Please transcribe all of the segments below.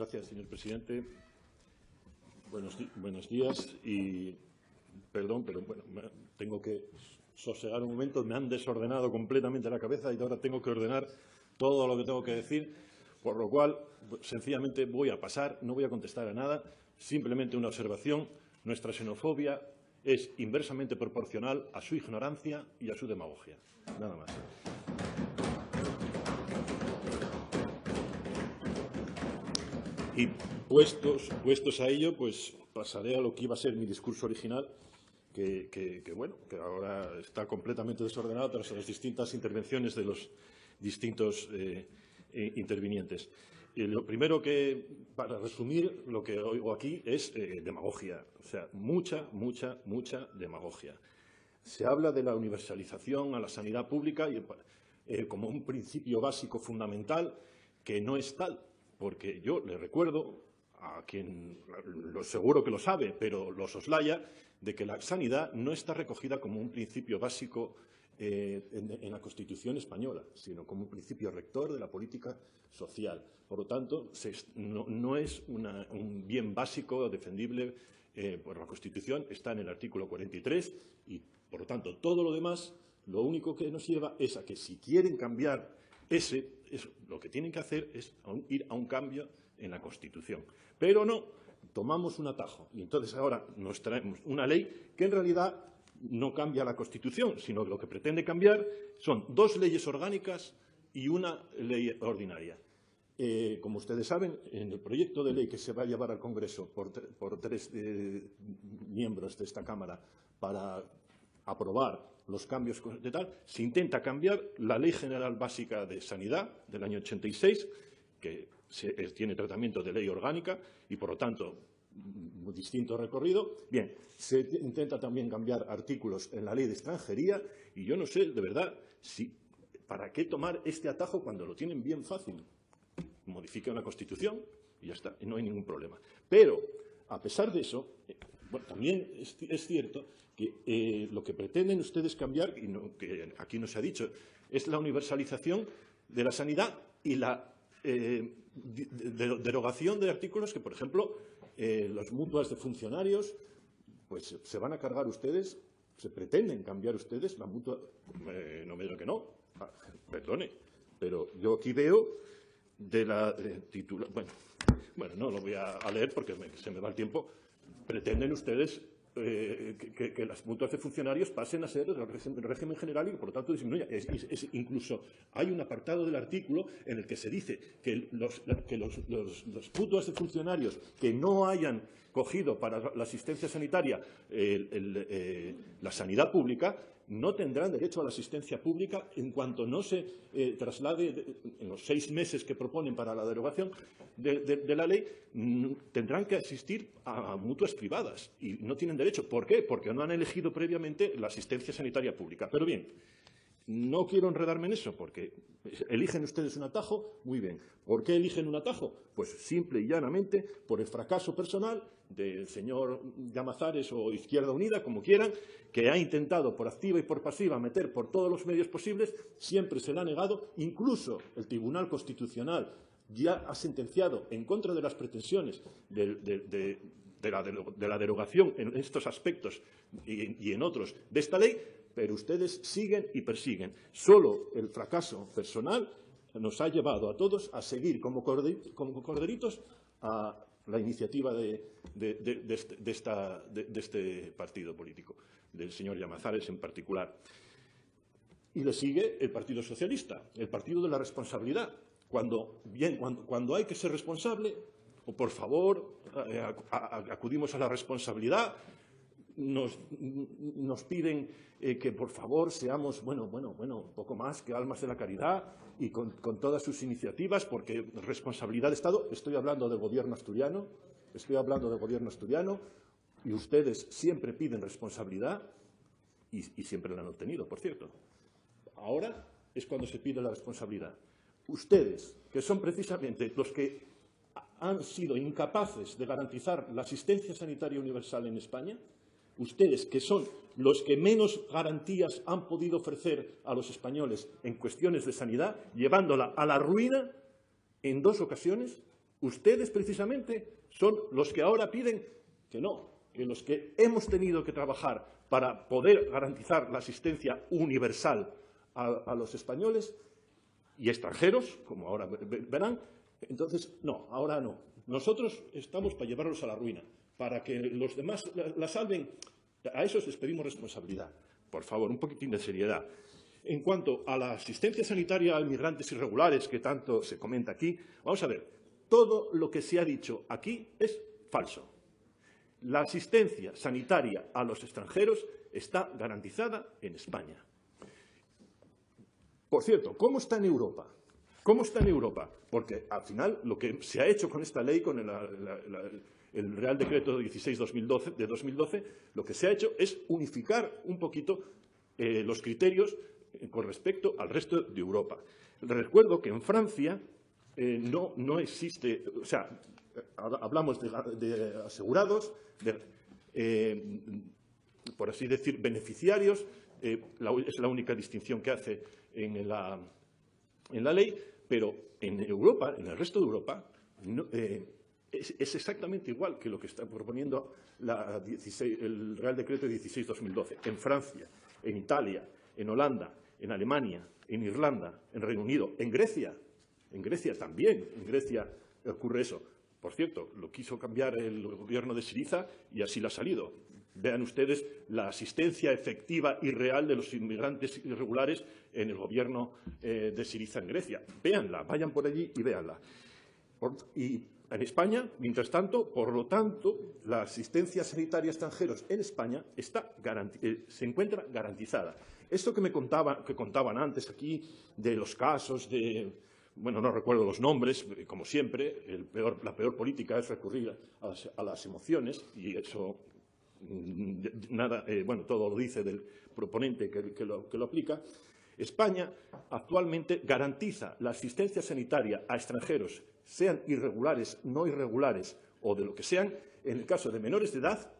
Gracias, señor presidente. Buenos días y perdón, pero bueno, tengo que sosegar un momento. Me han desordenado completamente la cabeza y ahora tengo que ordenar todo lo que tengo que decir, por lo cual sencillamente voy a pasar, no voy a contestar a nada, simplemente una observación. Nuestra xenofobia es inversamente proporcional a su ignorancia y a su demagogia. Nada más. Y puestos a ello, pues pasaré a lo que iba a ser mi discurso original, que ahora está completamente desordenado tras las distintas intervenciones de los distintos intervinientes. Y lo primero para resumir, lo que oigo aquí es demagogia, o sea, mucha demagogia. Se habla de la universalización a la sanidad pública como un principio básico fundamental que no es tal. Porque yo le recuerdo a quien seguro que lo sabe, pero lo soslaya, de que la sanidad no está recogida como un principio básico en la Constitución española, sino como un principio rector de la política social. Por lo tanto, no es un bien básico defendible por la Constitución, está en el artículo 43 y, por lo tanto, todo lo demás, lo único que nos lleva es a que si quieren cambiar lo que tienen que hacer es ir a un cambio en la Constitución. Pero no, tomamos un atajo y entonces ahora nos traemos una ley que en realidad no cambia la Constitución, sino que lo que pretende cambiar son dos leyes orgánicas y una ley ordinaria. Como ustedes saben, en el proyecto de ley que se va a llevar al Congreso por tres miembros de esta Cámara para aprobar los cambios de tal, se intenta cambiar la Ley General Básica de Sanidad del año 86, que tiene tratamiento de ley orgánica y, por lo tanto, un distinto recorrido. Bien, se intenta también cambiar artículos en la Ley de Extranjería y yo no sé, de verdad, ¿para qué tomar este atajo cuando lo tienen bien fácil? Modifican la Constitución y ya está, y no hay ningún problema. Pero, a pesar de eso, también es cierto que lo que pretenden ustedes cambiar, y que aquí no se ha dicho, es la universalización de la sanidad y la derogación de artículos que, por ejemplo, las mutuas de funcionarios, pues se van a cargar ustedes, se pretenden cambiar ustedes la mutua. No me digan que no, perdone, pero yo aquí veo de la titular. Bueno, no lo voy a leer porque se me va el tiempo. Pretenden ustedes que las mutuas de funcionarios pasen a ser el régimen general y, por lo tanto, disminuya. Incluso hay un apartado del artículo en el que se dice que los mutuas de funcionarios que no hayan cogido para la asistencia sanitaria la sanidad pública no tendrán derecho a la asistencia pública en cuanto no se traslade en los 6 meses que proponen para la derogación de la ley, tendrán que asistir a mutuas privadas y no tienen derecho. ¿Por qué? Porque no han elegido previamente la asistencia sanitaria pública. Pero bien, no quiero enredarme en eso, porque eligen ustedes un atajo, muy bien. ¿Por qué eligen un atajo? Pues simple y llanamente por el fracaso personal del señor Llamazares o Izquierda Unida, como quieran, que ha intentado por activa y por pasiva meter por todos los medios posibles, siempre se le ha negado. Incluso el Tribunal Constitucional ya ha sentenciado en contra de las pretensiones de la derogación en estos aspectos y en otros de esta ley, pero ustedes siguen y persiguen. Solo el fracaso personal nos ha llevado a todos a seguir como corderitos a la iniciativa de este partido político, del señor Llamazares en particular. Y le sigue el Partido Socialista, el partido de la responsabilidad. Cuando hay que ser responsable, o por favor, acudimos a la responsabilidad. Nos piden que, por favor, seamos, un poco más que almas de la caridad y con todas sus iniciativas, porque responsabilidad de Estado, estoy hablando del Gobierno asturiano, y ustedes siempre piden responsabilidad y siempre la han obtenido, por cierto. Ahora es cuando se pide la responsabilidad. Ustedes, que son precisamente los que han sido incapaces de garantizar la asistencia sanitaria universal en España, ustedes, que son los que menos garantías han podido ofrecer a los españoles en cuestiones de sanidad, llevándola a la ruina en 2 ocasiones, Ustedes, precisamente, son los que ahora piden que no, que los que hemos tenido que trabajar para poder garantizar la asistencia universal a los españoles y extranjeros, como ahora verán, entonces, no, ahora no. Nosotros estamos para llevarlos a la ruina, para que los demás la salven. A esos les pedimos responsabilidad. Por favor, un poquitín de seriedad. En cuanto a la asistencia sanitaria a inmigrantes irregulares, que tanto se comenta aquí, vamos a ver, todo lo que se ha dicho aquí es falso. La asistencia sanitaria a los extranjeros está garantizada en España. Por cierto, ¿cómo está en Europa? ¿Cómo está en Europa? Porque, al final, lo que se ha hecho con esta ley, con el Real Decreto 16/2012, de 2012, lo que se ha hecho es unificar un poquito los criterios con respecto al resto de Europa. Recuerdo que en Francia no existe, o sea, hablamos de asegurados, por así decir, beneficiarios, es la única distinción que hace en la ley, pero en Europa, en el resto de Europa, es exactamente igual que lo que está proponiendo el Real Decreto 16/2012. En Francia, en Italia, en Holanda, en Alemania, en Irlanda, en Reino Unido, en Grecia también, en Grecia ocurre eso. Por cierto, lo quiso cambiar el gobierno de Syriza y así le ha salido. Vean ustedes la asistencia efectiva y real de los inmigrantes irregulares en el gobierno de Syriza en Grecia. Véanla, vayan por allí y véanla. Y en España, mientras tanto, por lo tanto, la asistencia sanitaria a extranjeros en España se encuentra garantizada. Esto que contaban antes aquí de los casos de, bueno, no recuerdo los nombres, como siempre, la peor política es recurrir a las emociones y eso bueno, todo lo dice del proponente que lo aplica. España actualmente garantiza la asistencia sanitaria a extranjeros, sean irregulares, no irregulares o de lo que sean, en el caso de menores de edad,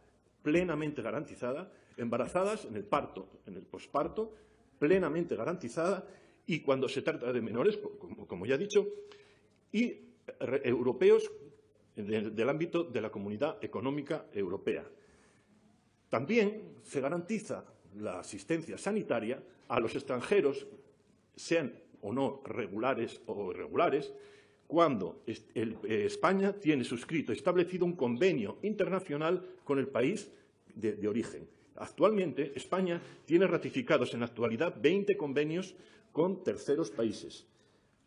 plenamente garantizada, embarazadas en el parto, en el posparto, plenamente garantizada, y cuando se trata de menores, como ya he dicho, y europeos del ámbito de la Comunidad Económica Europea. También se garantiza la asistencia sanitaria a los extranjeros, sean o no regulares o irregulares, cuando España tiene suscrito, establecido un convenio internacional con el país de origen. Actualmente, España tiene ratificados en la actualidad 20 convenios con terceros países.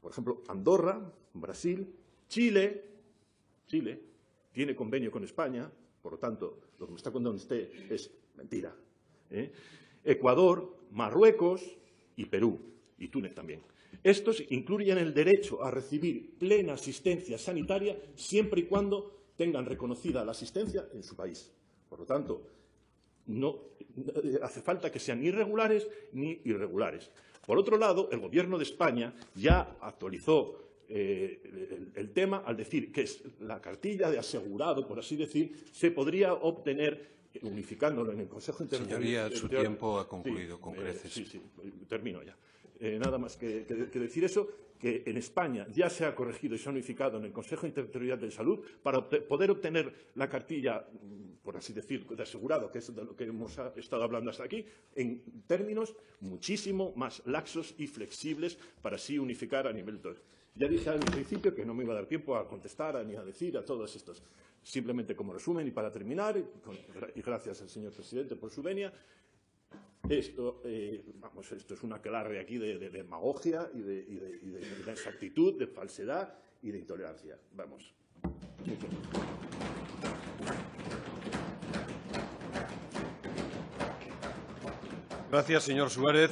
Por ejemplo, Andorra, Brasil, Chile tiene convenio con España, por lo tanto, lo que me está contando usted es mentira. Ecuador, Marruecos y Perú, y Túnez también. Estos incluyen el derecho a recibir plena asistencia sanitaria siempre y cuando tengan reconocida la asistencia en su país. Por lo tanto, no hace falta que sean ni regulares ni irregulares. Por otro lado, el Gobierno de España ya actualizó el tema al decir que es la cartilla de asegurado, por así decir, se podría obtener unificándolo en el Consejo Interterritorial. Señoría, su tiempo ha concluido con creces. Sí, termino ya. Nada más que decir eso, que en España ya se ha corregido y se ha unificado en el Consejo Interterritorial de Salud para poder obtener la cartilla, por así decir, de asegurado, que es de lo que hemos estado hablando hasta aquí, en términos muchísimo más laxos y flexibles para así unificar a nivel todo. Ya dije al principio que no me iba a dar tiempo a contestar ni a decir a todos estos. Simplemente como resumen y para terminar, y gracias al señor presidente por su venia, esto es un aquelarre aquí de demagogia y de inexactitud, de falsedad y de intolerancia. Vamos. Gracias, señor Suárez.